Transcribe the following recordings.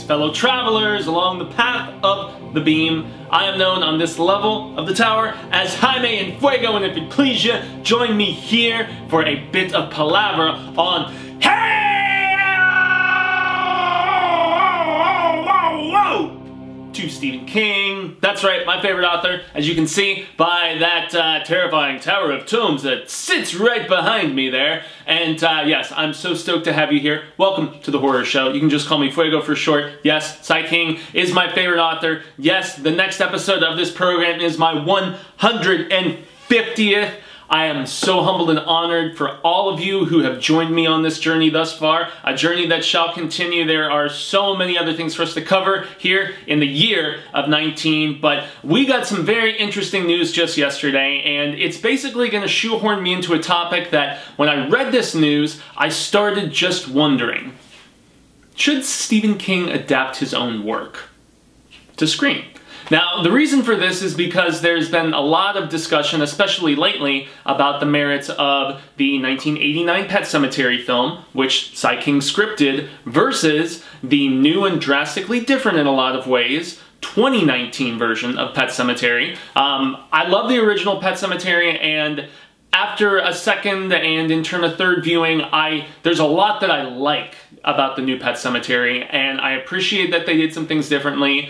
Fellow travelers along the path of the beam. I am known on this level of the tower as Jaime and Fuego, and if it please you, join me here for a bit of palaver on to Stephen King. That's right, my favorite author, as you can see by that terrifying tower of tomes that sits right behind me there. And yes, I'm so stoked to have you here. Welcome to the horror show. You can just call me Fuego for short. Yes, Cy King is my favorite author. Yes, the next episode of this program is my 150th. I am so humbled and honored for all of you who have joined me on this journey thus far, a journey that shall continue. There are so many other things for us to cover here in the year of 19, but we got some very interesting news just yesterday, and it's basically going to shoehorn me into a topic that when I read this news, I started just wondering, should Stephen King adapt his own work to screen? Now, the reason for this is because there's been a lot of discussion, especially lately, about the merits of the 1989 Pet Sematary film, which Cy King scripted, versus the new and drastically different in a lot of ways 2019 version of Pet Sematary. I love the original Pet Sematary, and after a second and in turn a third viewing, there's a lot that I like about the new Pet Sematary, and I appreciate that they did some things differently.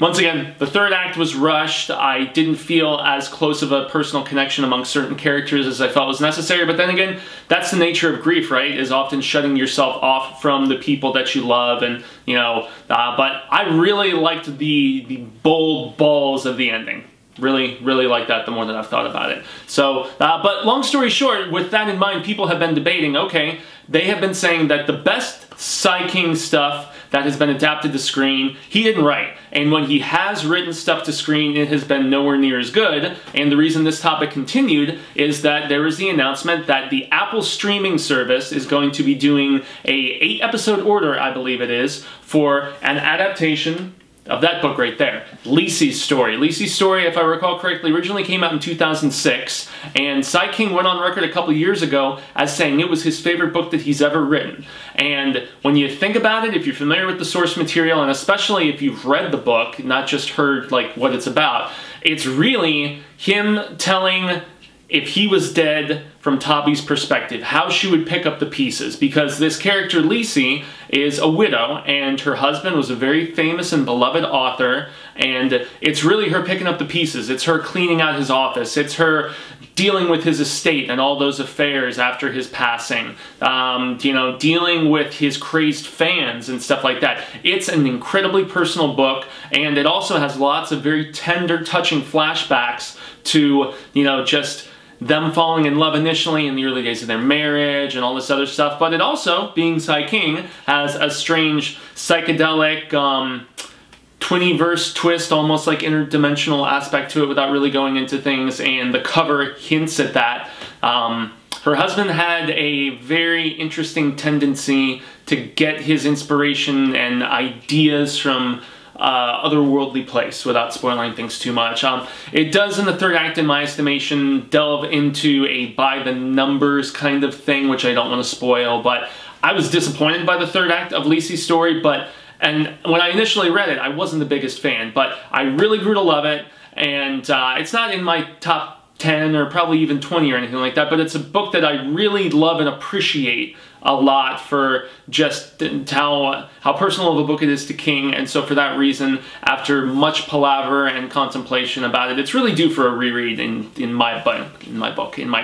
Once again, the third act was rushed. I didn't feel as close of a personal connection among certain characters as I felt was necessary, but then again, that's the nature of grief, right? Is often shutting yourself off from the people that you love, and, you know, but I really liked the bold balls of the ending. Really like that the more that I've thought about it. So, but long story short, with that in mind, people have been debating, okay, they have been saying that the best Cy King stuff that has been adapted to screen, he didn't write. And when he has written stuff to screen, it has been nowhere near as good. And the reason this topic continued is that there was the announcement that the Apple streaming service is going to be doing a 8-episode order, I believe it is, for an adaptation of that book right there, LISEY'S Story. LISEY'S Story, if I recall correctly, originally came out in 2006, and Cy King went on record a couple years ago as saying it was his favorite book that he's ever written. And when you think about it, if you're familiar with the source material, and especially if you've read the book, not just heard like what it's about, it's really him telling, if he was dead, from Tabby's perspective, how she would pick up the pieces, because this character Lisey is a widow and her husband was a very famous and beloved author, and it's really her picking up the pieces. It's her cleaning out his office, it's her dealing with his estate and all those affairs after his passing, you know, dealing with his crazed fans and stuff like that. It's an incredibly personal book, and it also has lots of very tender, touching flashbacks to, you know, just them falling in love initially in the early days of their marriage and all this other stuff, but it also, being Cy King, has a strange psychedelic twinniverse twist, almost like interdimensional aspect to it without really going into things, and the cover hints at that. Her husband had a very interesting tendency to get his inspiration and ideas from otherworldly place, without spoiling things too much. It does, in the third act, in my estimation, delve into a by-the-numbers kind of thing, which I don't want to spoil, but I was disappointed by the third act of Lisey's Story, and when I initially read it, I wasn't the biggest fan, but I really grew to love it, and it's not in my top 10 or probably even 20 or anything like that, but it's a book that I really love and appreciate a lot for just how personal of a book it is to King, and so for that reason, after much palaver and contemplation about it, it's really due for a reread in my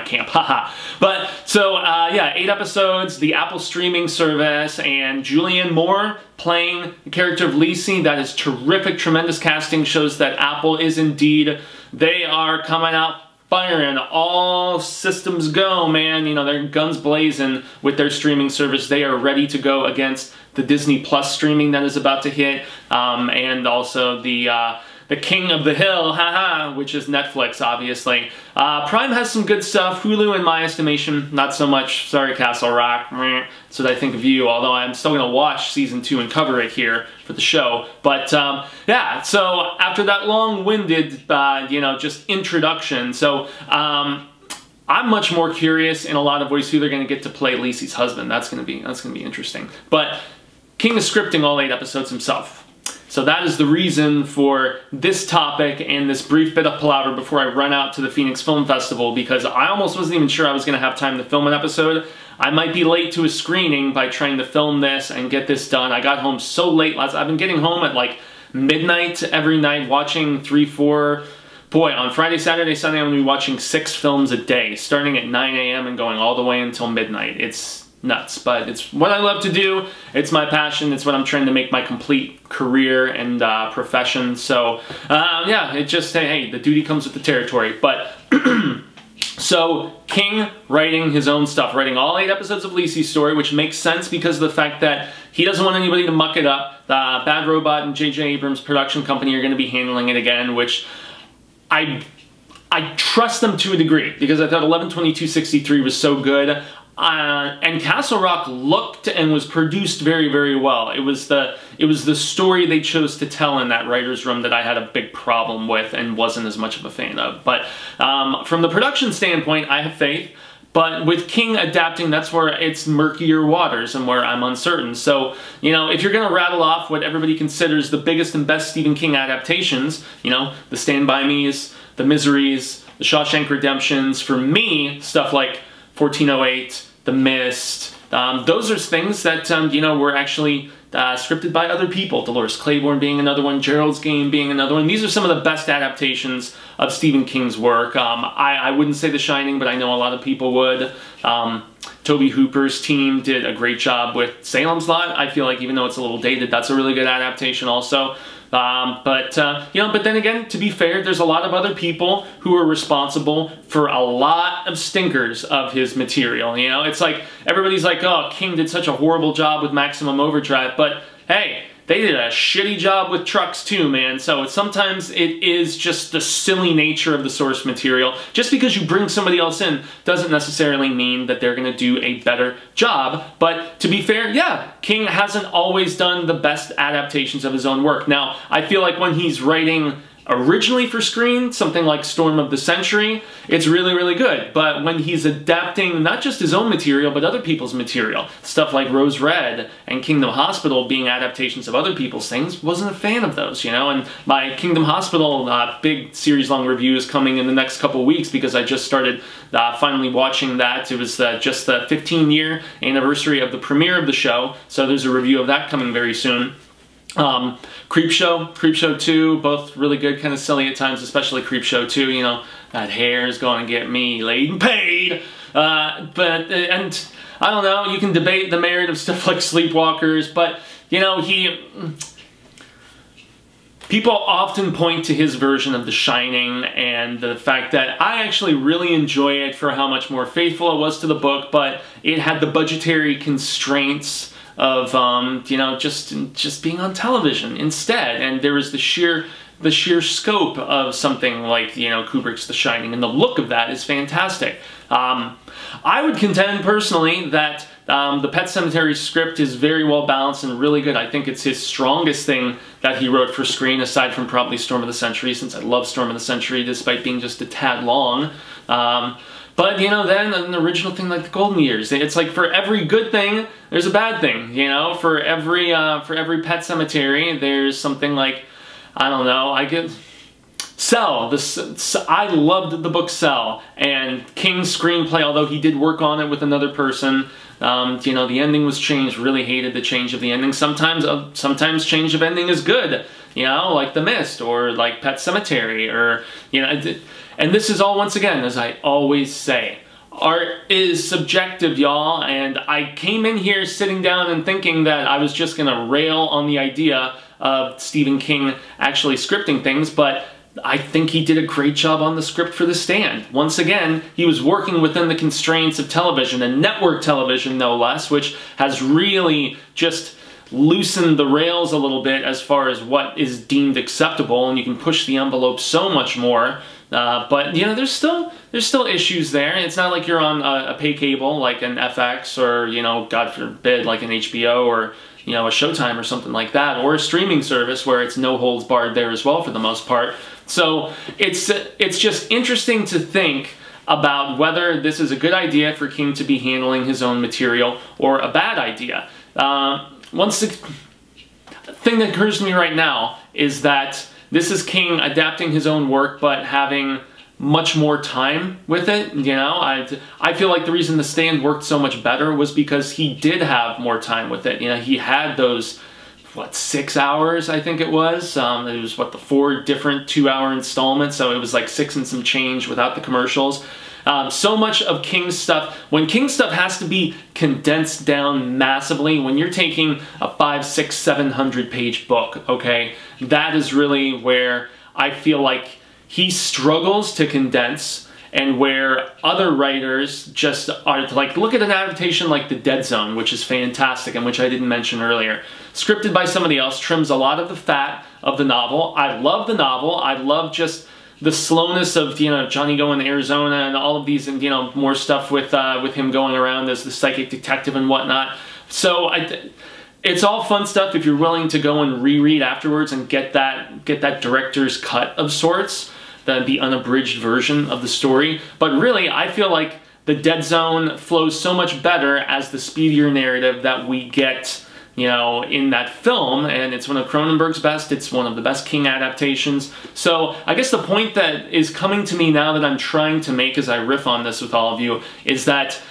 camp, haha. But so yeah, 8 episodes, the Apple streaming service, and Julianne Moore playing the character of Lisey. That is terrific, tremendous casting, shows that Apple is indeed, they are coming out firing, all systems go, man. You know, they're guns blazing with their streaming service. They are ready to go against the Disney Plus streaming that is about to hit, and also the the king of the hill, haha, which is Netflix, obviously. Prime has some good stuff. Hulu, in my estimation, not so much. Sorry, Castle Rock. That's what I think of you, although I'm still going to watch season 2 and cover it here for the show. But, yeah, so after that long-winded, you know, just introduction, so, I'm much more curious in a lot of ways who they're going to get to play Lisey's husband. That's going to be interesting. But King is scripting all 8 episodes himself. So that is the reason for this topic and this brief bit of palaver before I run out to the Phoenix Film Festival, because I almost wasn't even sure I was going to have time to film an episode. I might be late to a screening by trying to film this and get this done. I got home so late I've been getting home at like midnight every night, watching 3, 4... Boy, on Friday, Saturday, Sunday, I'm going to be watching 6 films a day, starting at 9 a.m. and going all the way until midnight. It's nuts, but it's what I love to do. It's my passion. It's what I'm trying to make my complete career and profession. So, yeah, it just, hey, the duty comes with the territory. But, so, King writing his own stuff, writing all 8 episodes of Lisey's Story, which makes sense because of the fact that he doesn't want anybody to muck it up. Bad Robot and J.J. Abrams' production company are going to be handling it again, which I trust them to a degree, because I thought 11/22/63 was so good, and Castle Rock looked and was produced very, very well. It was the story they chose to tell in that writer's room that I had a big problem with and wasn't as much of a fan of. But from the production standpoint, I have faith. But with King adapting, that's where it's murkier waters and where I'm uncertain. So, you know, if you're going to rattle off what everybody considers the biggest and best Stephen King adaptations, you know, The Stand By Me's, The Miseries, The Shawshank Redemptions, for me, stuff like 1408, The Mist, those are things that, you know, were actually scripted by other people. Dolores Claiborne being another one, Gerald's Game being another one. These are some of the best adaptations of Stephen King's work. I wouldn't say The Shining, but I know a lot of people would. Tobe Hooper's team did a great job with Salem's Lot. I feel like even though it's a little dated, that's a really good adaptation also. You know, but then again, to be fair, there's a lot of other people who are responsible for a lot of stinkers of his material. You know, it's like everybody's like, oh, King did such a horrible job with Maximum Overdrive, but hey, they did a shitty job with Trucks too, man. So sometimes it is just the silly nature of the source material. Just because you bring somebody else in doesn't necessarily mean that they're going to do a better job. But to be fair, yeah, King hasn't always done the best adaptations of his own work. Now, I feel like when he's writing originally for screen, something like Storm of the Century, it's really, really good. But when he's adapting not just his own material, but other people's material, stuff like Rose Red and Kingdom Hospital being adaptations of other people's things, wasn't a fan of those, you know? And my Kingdom Hospital big series-long review is coming in the next couple weeks because I just started finally watching that. It was just the 15-year anniversary of the premiere of the show, so there's a review of that coming very soon. Creepshow 2, both really good, kind of silly at times, especially Creepshow 2, you know, that hair is going to get me laid and paid. And I don't know, you can debate the merit of stuff like Sleepwalkers, but, you know, people often point to his version of The Shining and the fact that I actually really enjoy it for how much more faithful it was to the book, but it had the budgetary constraints of, you know, just being on television instead, and there was the sheer scope of something like, you know, Kubrick's The Shining, and the look of that is fantastic. I would contend personally that the Pet Sematary script is very well balanced and really good. I think it's his strongest thing that he wrote for screen, aside from probably Storm of the Century, since I love Storm of the Century despite being just a tad long. But, you know, then an original thing like The Golden Years, it's like for every good thing, there's a bad thing, you know? For every Pet Sematary, there's something like, I don't know, Cell. I loved the book Cell, and King's screenplay, although he did work on it with another person, you know, the ending was changed, really hated the change of the ending. Sometimes change of ending is good, you know, like The Mist, or like Pet Sematary, or, you know, and this is all, once again, as I always say, art is subjective, y'all, and I came in here sitting down and thinking that I was just gonna rail on the idea of Stephen King actually scripting things, but I think he did a great job on the script for The Stand. Once again, he was working within the constraints of television, and network television no less, which has really just loosen the rails a little bit as far as what is deemed acceptable, and you can push the envelope so much more. But you know, there's still issues there. It's not like you're on a pay cable like an FX, or you know, God forbid, like an HBO, or you know, a Showtime or something like that, or a streaming service where it's no holds barred there as well for the most part. So it's just interesting to think about whether this is a good idea for King to be handling his own material or a bad idea. One thing that occurs to me right now is that this is King adapting his own work, but having much more time with it. You know, I feel like the reason The Stand worked so much better was because he did have more time with it. You know, he had those, what, 6 hours, I think it was. It was, what, the 4 different 2-hour installments, so it was like 6 and some change without the commercials. So much of King's stuff, when King's stuff has to be condensed down massively, when you're taking a 500, 600, 700 page book, okay, that is really where I feel like he struggles to condense, and where other writers just are like, look at an adaptation like The Dead Zone, which is fantastic and which I didn't mention earlier. Scripted by somebody else, trims a lot of the fat of the novel. I love the novel. I love just the slowness of, you know, Johnny going to Arizona and all of these, and, you know, more stuff with him going around as the psychic detective and whatnot. So it's all fun stuff if you're willing to go and reread afterwards and get that director's cut of sorts, the unabridged version of the story. But really, I feel like The Dead Zone flows so much better as the speedier narrative that we get, you know, in that film, and it's one of Cronenberg's best. It's one of the best King adaptations. So I guess the point that is coming to me now that I'm trying to make as I riff on this with all of you is that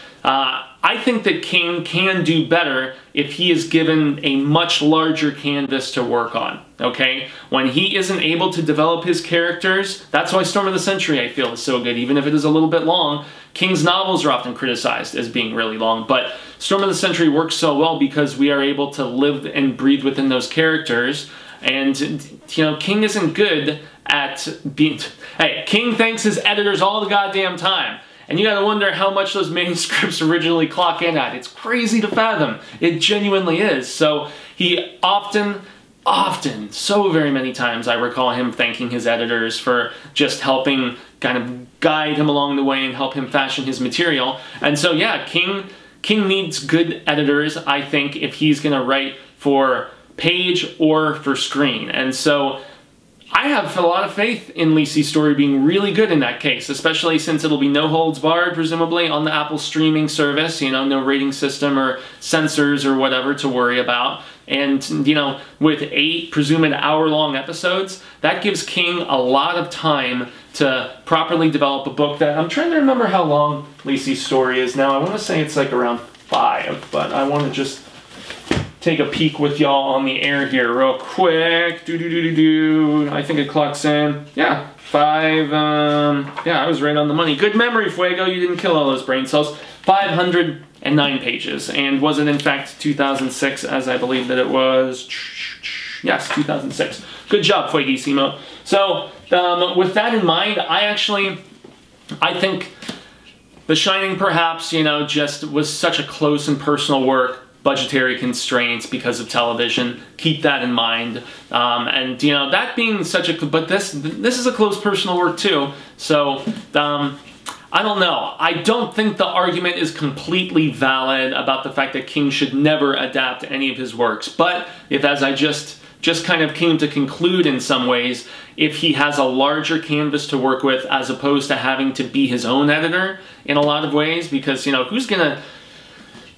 I think that King can do better if he is given a much larger canvas to work on, okay? When he isn't able to develop his characters, that's why Storm of the Century, I feel, is so good, even if it is a little bit long. King's novels are often criticized as being really long, but Storm of the Century works so well because we are able to live and breathe within those characters, and, you know, King isn't good at being... Hey, King thanks his editors all the goddamn time. And you gotta wonder how much those manuscripts originally clock in at. It's crazy to fathom. It genuinely is. So he often, so very many times, I recall him thanking his editors for just helping kind of guide him along the way and help him fashion his material. And so yeah, King needs good editors, I think, if he's gonna write for page or for screen. And so I have a lot of faith in LISEY'S Story being really good in that case, especially since it'll be no holds barred, presumably, on the Apple streaming service, you know, no rating system or censors or whatever to worry about. And, you know, with 8 presumed hour-long episodes, that gives King a lot of time to properly develop a book that, I'm trying to remember how long LISEY'S Story is now. I want to say it's like around 5, but I want to just take a peek with y'all on the air here real quick. I think it clocks in. Yeah, 5. Yeah, I was right on the money. Good memory, Fuego. You didn't kill all those brain cells. 509 pages. And was it in fact 2006, as I believe that it was? Yes, 2006. Good job, Fueguissimo. So, with that in mind, I think The Shining, perhaps, you know, just was such a close and personal work. Budgetary constraints because of television, keep that in mind. And, you know, that being such a... But this is a close personal work, too. So, I don't know. I don't think the argument is completely valid about the fact that King should never adapt any of his works. But if, as I just kind of came to conclude in some ways, if he has a larger canvas to work with as opposed to having to be his own editor in a lot of ways, because, you know, who's gonna...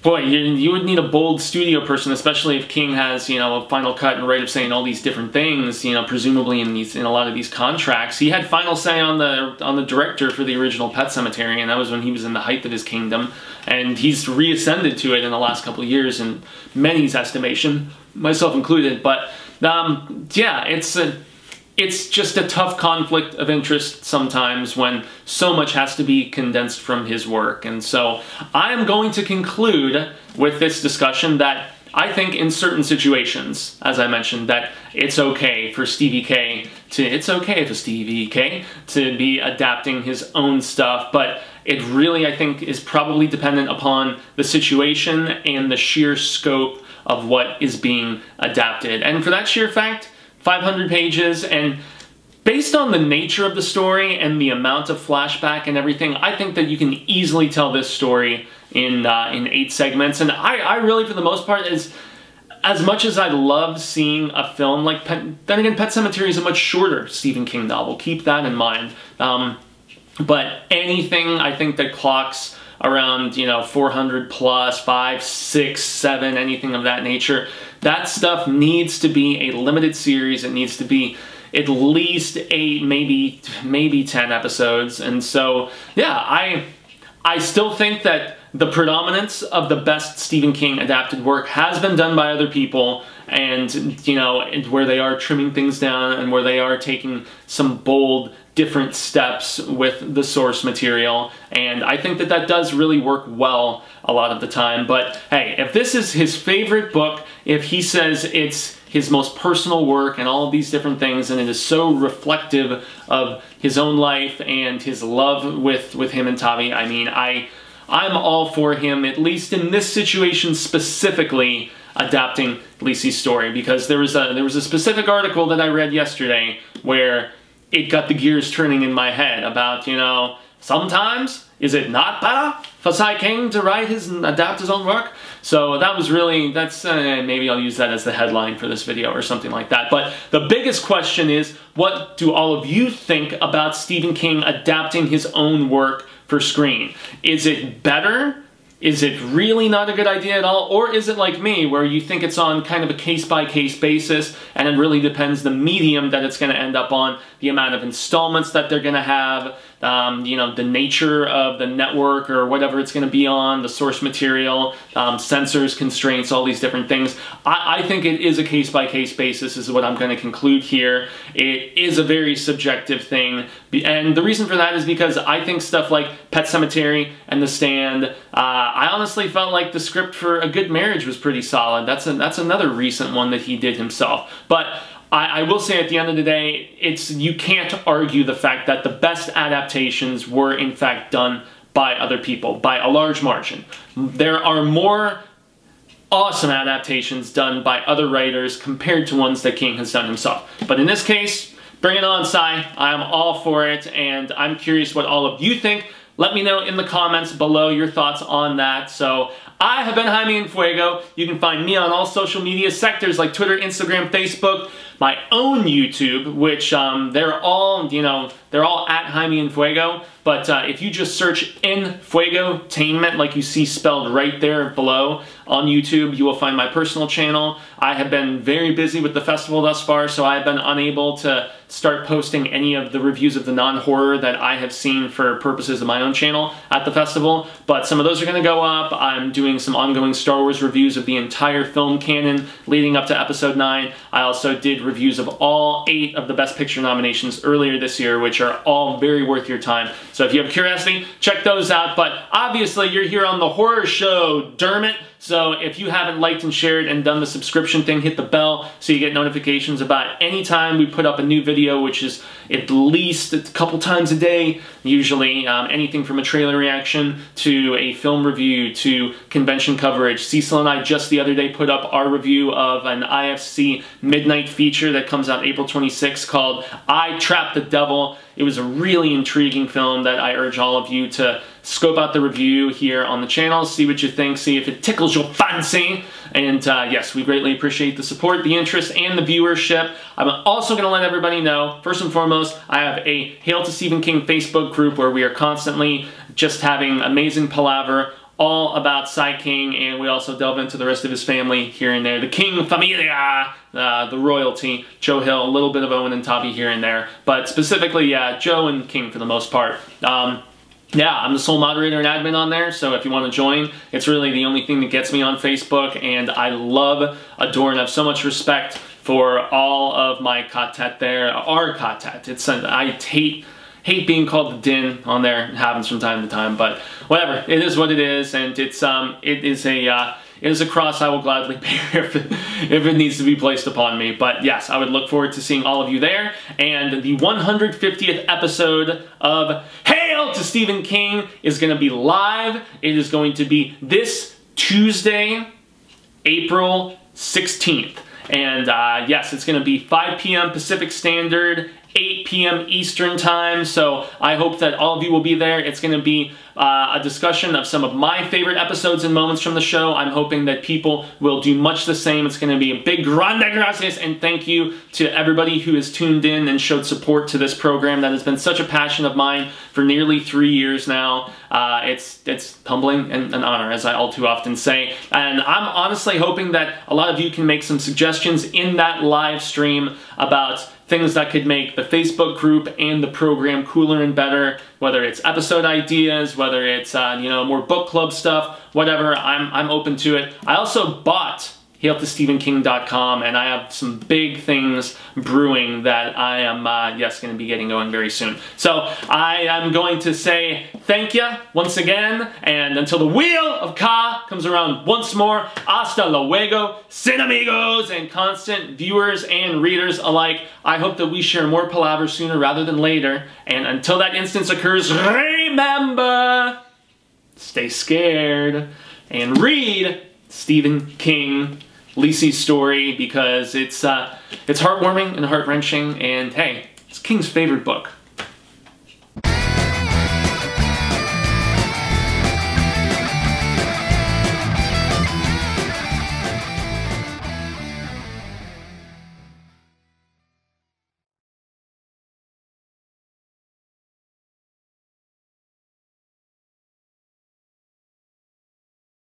Boy, you would need a bold studio person, especially if King has, you know, a final cut and right of saying all these different things, you know, presumably in a lot of these contracts. He had final say on the director for the original Pet Sematary, and that was when he was in the height of his kingdom. And he's reascended to it in the last couple of years, in many's estimation, myself included. But yeah, it's just a tough conflict of interest sometimes when so much has to be condensed from his work. And so I am going to conclude with this discussion that I think in certain situations, as I mentioned, that it's okay for Stevie K to be adapting his own stuff, but it really, I think, is probably dependent upon the situation and the sheer scope of what is being adapted. And for that sheer fact, 500 pages, and based on the nature of the story and the amount of flashback and everything, I think that you can easily tell this story in 8 segments. And I really, for the most part, as much as I love seeing a film like then again, Pet Sematary is a much shorter Stephen King novel. Keep that in mind. But anything I think that clocks around, 400 plus, 5, 6, 7, anything of that nature, that stuff needs to be a limited series. It needs to be at least 8, maybe 10 episodes. And so, yeah, I still think that the predominance of the best Stephen King adapted work has been done by other people, and, where they are trimming things down and where they are taking some bold, different steps with the source material. And I think that that does really work well a lot of the time. But hey, if this is his favorite book, if he says it's his most personal work and all of these different things, and it is so reflective of his own life and his love with him and Tavi, I mean, I'm all for him, at least in this situation specifically, adapting LISEY'S Story, because there was a specific article that I read yesterday where it got the gears turning in my head about, sometimes is it not better for Cy King to write and adapt his own work? So that was really, maybe I'll use that as the headline for this video or something like that. But the biggest question is, what do all of you think about Stephen King adapting his own work for screen? Is it better? Is it really not a good idea at all? Or is it like me, where you think it's on kind of a case-by-case basis, and it really depends the medium that it's going to end up on, the amount of installments that they're going to have, the nature of the network or whatever it's going to be on, the source material, censors, constraints, all these different things. I think it is a case-by-case basis is what I'm going to conclude here. It is a very subjective thing, and the reason for that is because I think stuff like Pet Sematary and The Stand, I honestly felt like the script for A Good Marriage was pretty solid. That's another recent one that he did himself. But I will say at the end of the day, you can't argue the fact that the best adaptations were in fact done by other people, by a large margin. There are more awesome adaptations done by other writers compared to ones that King has done himself. But in this case, bring it on, Cy. I'm all for it, and I'm curious what all of you think. Let me know in the comments below your thoughts on that. So I have been Jaime and Fuego. You can find me on all social media sectors like Twitter, Instagram, Facebook, my own YouTube, which they're all at Jaime and Fuego. But if you just search in Fuego-tainment, like you see spelled right there below on YouTube, you will find my personal channel. I have been very busy with the festival thus far, so I have been unable to start posting any of the reviews of the non-horror that I have seen for purposes of my own channel at the festival. But some of those are going to go up. I'm doing some ongoing Star Wars reviews of the entire film canon leading up to Episode 9. I also did reviews of all 8 of the Best Picture nominations earlier this year, which are all very worth your time. So if you have curiosity, check those out. But obviously, you're here on the horror show, darn it. So if you haven't liked and shared and done the subscription thing, hit the bell so you get notifications about any time we put up a new video, which is at least a couple times a day, usually. Anything from a trailer reaction to a film review to convention coverage. Cecil and I just the other day put up our review of an IFC midnight feature that comes out April 26th called I Trapped the Devil. It was a really intriguing film that I urge all of you to scope out the review here on the channel, see what you think, see if it tickles your fancy. And yes, we greatly appreciate the support, the interest, and the viewership. I'm also going to let everybody know, first and foremost, I have a Hail to Stephen King Facebook group where we are constantly just having amazing palaver all about Cy King, and we also delve into the rest of his family here and there. The King Familia, the royalty, Joe Hill, a little bit of Owen and Tavi here and there. But specifically, yeah, Joe and King for the most part. Yeah, I'm the sole moderator and admin on there, so if you want to join, it's really the only thing that gets me on Facebook, and I love, adore, and have so much respect for all of my Ka-Tet there. Our Ka-Tet. I hate being called the Din on there. It happens from time to time, but whatever. It is what it is, and it is a cross I will gladly bear if it needs to be placed upon me. But yes, I would look forward to seeing all of you there. And the 150th episode of Hail to Stephen King is going to be live. It is going to be this Tuesday, April 16th. And yes, it's going to be 5 p.m. Pacific Standard, 8 p.m. Eastern Time, so I hope that all of you will be there. It's going to be a discussion of some of my favorite episodes and moments from the show. I'm hoping that people will do much the same. It's going to be a big grande gracias and thank you to everybody who has tuned in and showed support to this program that has been such a passion of mine for nearly 3 years now. It's humbling and an honor, as I all too often say. And I'm honestly hoping that a lot of you can make some suggestions in that live stream about things that could make the Facebook group and the program cooler and better, whether it's episode ideas, whether it's you know, more book club stuff, whatever. I'm open to it. I also bought HailToStephenKing.com, and I have some big things brewing that I am, yes, going to be getting going very soon. So I am going to say thank you once again, and until the Wheel of Ka comes around once more, hasta luego, sin amigos, and constant viewers and readers alike. I hope that we share more palaver sooner rather than later, and until that instance occurs, remember, stay scared, and read Stephen King, LISEY'S Story, because it's heartwarming and heart-wrenching, and hey, it's King's favorite book.